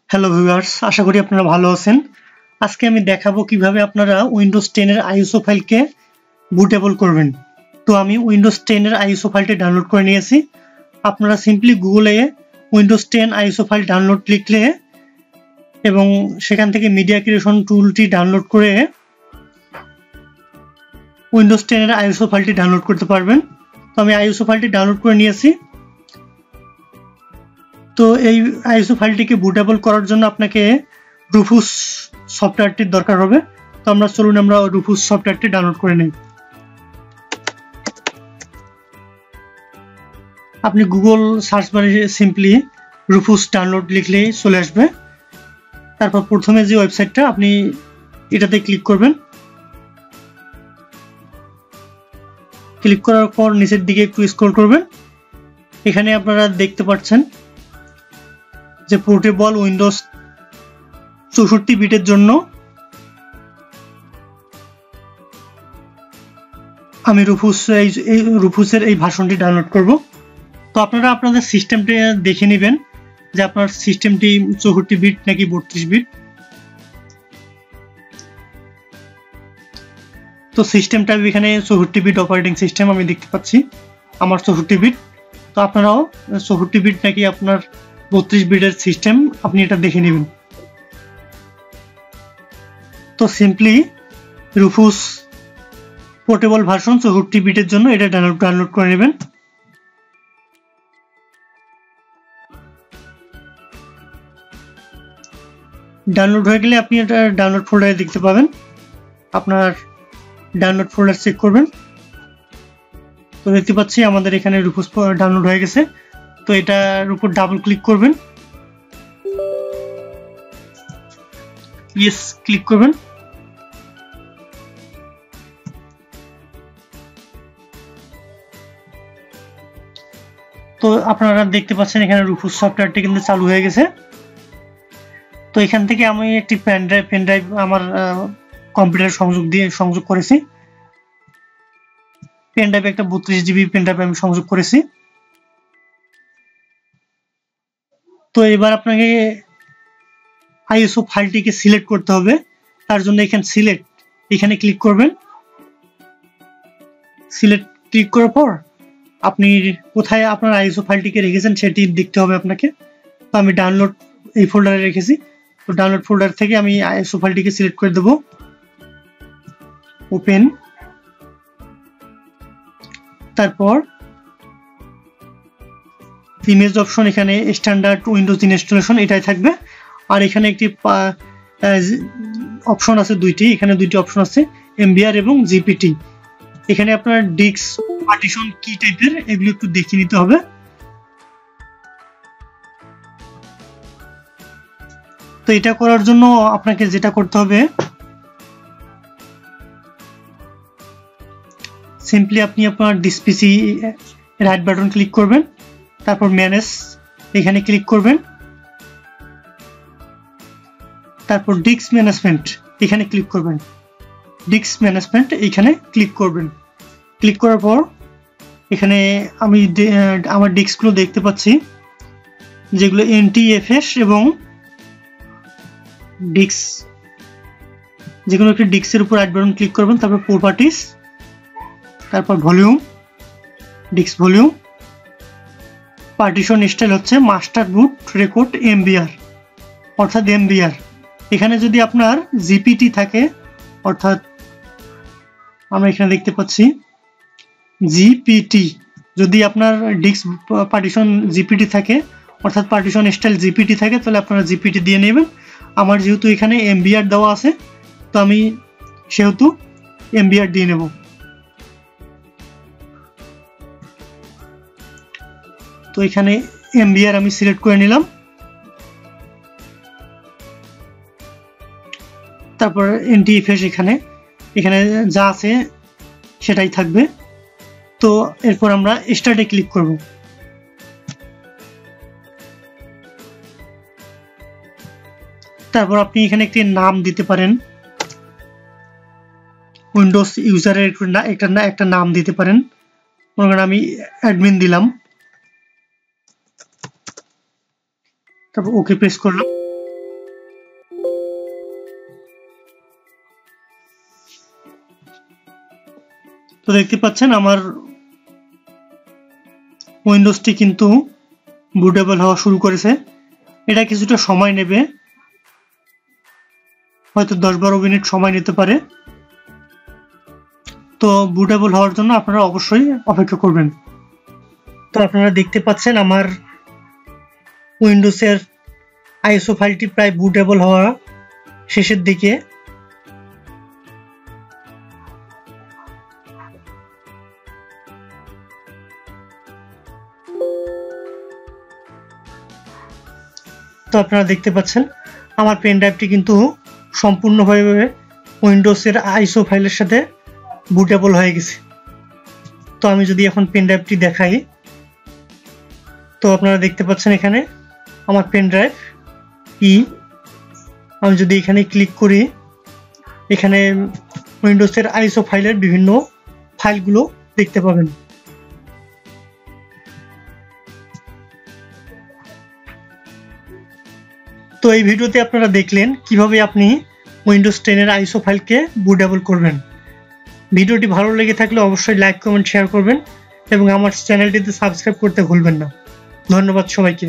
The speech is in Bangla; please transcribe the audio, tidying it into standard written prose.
হ্যালো ভিউয়ার্স, আশা করি আপনারা ভালো আছেন। আজকে আমি দেখাবো কিভাবে আপনারা উইন্ডোজ 10 এর আইএসও ফাইলকে বুটেবল করবেন। তো আমি উইন্ডোজ 10 এর আইএসও ফাইলটি ডাউনলোড করে নিয়েছি। আপনারা সিম্পলি গুগলে উইন্ডোজ 10 আইএসও ফাইল ডাউনলোড লিখলে এবং সেখান থেকে মিডিয়া ক্রিয়েশন টুলটি ডাউনলোড করে উইন্ডোজ 10 এর আইএসও ফাইলটি ডাউনলোড করতে পারবেন। তো আমি আইএসও ফাইলটি ডাউনলোড করে নিয়েছি। তো এই আইএসও ফাইলটিকে বুটেবল করার জন্য আপনাকে রুফুস সফটওয়্যারটির দরকার হবে। তো চলুন আমরা রুফুস সফটওয়্যারটি ডাউনলোড করে নিই। আপনি গুগল সার্চ বারে সিম্পলি রুফুস ডাউনলোড লিখলেই চলে আসবে। তারপর প্রথমে যে ওয়েবসাইটটা আপনি এটাতে ক্লিক করবেন। ক্লিক করার পর নিচের দিকে একটু স্ক্রল করবেন। এখানে আপনারা দেখতে পাচ্ছেন যে পোর্টেবল উইন্ডোজ 64 বিটের জন্য আমি রুফুসের এই ভার্সনটি ডাউনলোড করব। তো আপনারা আপনাদের সিস্টেমটি দেখে নেবেন যে আপনার সিস্টেমটি 64 বিট নাকি 32 বিট। তো সিস্টেমটা এখানে 64 বিট অপারেটিং সিস্টেম আমি দেখতে পাচ্ছি, আমার 64 বিট। তো আপনারাও 64 বিট নাকি আপনার 32 বিটের সিস্টেম আপনি এটা দেখে নেবেন। তো সিম্পলি রুফুস পোর্টেবল ভার্সন 64 বিটের জন্য এটা ডাউনলোড করে নেবেন। ডাউনলোড হয়ে গেলে আপনি এটা ডাউনলোড ফোল্ডারে দেখতে পাবেন। আপনার ডাউনলোড ফোল্ডার চেক করবেন। তো দেখতে পাচ্ছি আমাদের এখানে রুফুস ডাউনলোড হয়ে গেছে। তো এটার উপর ডাবল ক্লিক করবেন, ইয়েস ক্লিক করবেন। তো আপনারা দেখতে পাচ্ছেন এখানে রুফুস সফটওয়্যারটি কিন্তু চালু হয়ে গেছে। তো এখান থেকে আমি একটি পেন ড্রাইভ আমার কম্পিউটার সংযোগ করেছি। পেন ড্রাইভে একটা 32 জিবি পেন ড্রাইভ আমি সংযোগ করেছি। তো এবার আপনাকে আইএসও ফাইলটিকে সিলেক্ট করতে হবে। তার জন্য এখানে ক্লিক করবেন। সিলেক্ট ক্লিক করার পর আপনি কোথায় আপনার আইএসও ফাইলটিকে রেখেছেন সেটি দেখতে হবে আপনাকে। তো আমি ডাউনলোড এই ফোল্ডারে রেখেছি। তো ডাউনলোড ফোল্ডার থেকে আমি আইএসও ফাইলটিকে সিলেক্ট করে দেব। ওপেন, তারপর ইমেজ অপশন, এখানে স্ট্যান্ডার্ড উইন্ডোজ ইনস্টলেশন এটাই থাকবে। আর এখানে একটি অপশন আছে এখানে দুইটি অপশন আছে, এমবিআর এবং জিপিটি। এখানে আপনার ডিস্ক পার্টিশন কি টাইপের এগুলো একটু দেখে নিতে হবে। তো এটা করার জন্য আপনাকে যেটা করতে হবে, সিম্পলি আপনি আপনার ডিসপিসি রাইট বাটন ক্লিক করবেন, তারপর ম্যানেজ এখানে ক্লিক করবেন, তারপর ডিস্ক ম্যানেজমেন্ট এখানে ক্লিক করবেন। ডিস্ক ম্যানেজমেন্ট এখানে ক্লিক করবেন। ক্লিক করার পর এখানে আমি আমার ডিস্কগুলো দেখতে পাচ্ছি, যেগুলো NTFS এবং ডিস্ক, যেগুলো একটি ডিস্কের উপর রাইট বাটন ক্লিক করবেন, তারপর প্রপার্টিস, তারপর volume, disk volume, partition style হচ্ছে মাস্টার বুট রেকর্ড এমবিআর অর্থাৎ এমবিআর। এখানে যদি আপনার জিপিটি থাকে, অর্থাৎ আমরা এখানে দেখতে পাচ্ছি জিপিটি, যদি আপনার ডিস্ক পার্টিশন জিপিটি থাকে অর্থাৎ পার্টিশন স্টাইল জিপিটি থাকে, তাহলে আপনারা জিপিটি দিয়ে নেবেন। আমার যেহেতু এখানে এমবিআর দেওয়া আছে, তো আমি সেহেতু এমবিআর দিয়ে নেব। তো এখানে এমবিআর আমি সিলেক্ট করে নিলাম। তারপর NTFS এখানে যা আছে সেটাই থাকবে। তো এরপর আমরা স্টার্টে ক্লিক করব। তারপর আপনি এখানে একটি নাম দিতে পারেন, উইন্ডোজ ইউজারের একটা নাম দিতে পারেন। মনে করেন আমি অ্যাডমিন দিলাম, তারপর ওকে প্রেস করলাম। তো দেখতে পাচ্ছেন আমার উইন্ডোজটি কিন্তু বুটেবল হওয়া শুরু করেছে। এটা কিছুটা সময় নেবে, হয়তো 10-12 মিনিট সময় নিতে পারে। তো বুটেবল হওয়ার জন্য আপনারা অবশ্যই অপেক্ষা করবেন। তো আপনারা দেখতে পাচ্ছেন আমার উইন্ডোজের আইএসও ফাইলটি প্রায় বুটেবল হওয়া শেষের দিকে। তো আপনারা দেখতে পাচ্ছেন আমার পেন ড্রাইভটি কিন্তু সম্পূর্ণভাবে উইন্ডোজের আইএসও ফাইলের সাথে বুটেবল হয়ে গেছে। তো আমি যদি এখন পেন ড্রাইভটি দেখাই, তো আপনারা দেখতে পাচ্ছেন এখানে আমার পেন ড্রাইভ ই। আমি যদি এখানে ক্লিক করি, এখানে উইন্ডোজের আইএসও ফাইলের বিভিন্ন ফাইলগুলো দেখতে পাবেন। তো এই ভিডিওতে আপনারা দেখলেন কিভাবে আপনি উইন্ডোজ 10 এর আইএসও ফাইলকে বুটেবল করবেন। ভিডিওটি ভালো লেগে থাকলে অবশ্যই লাইক, কমেন্ট, শেয়ার করবেন এবং আমার চ্যানেলটিতে সাবস্ক্রাইব করতে ভুলবেন না। ধন্যবাদ সবাইকে।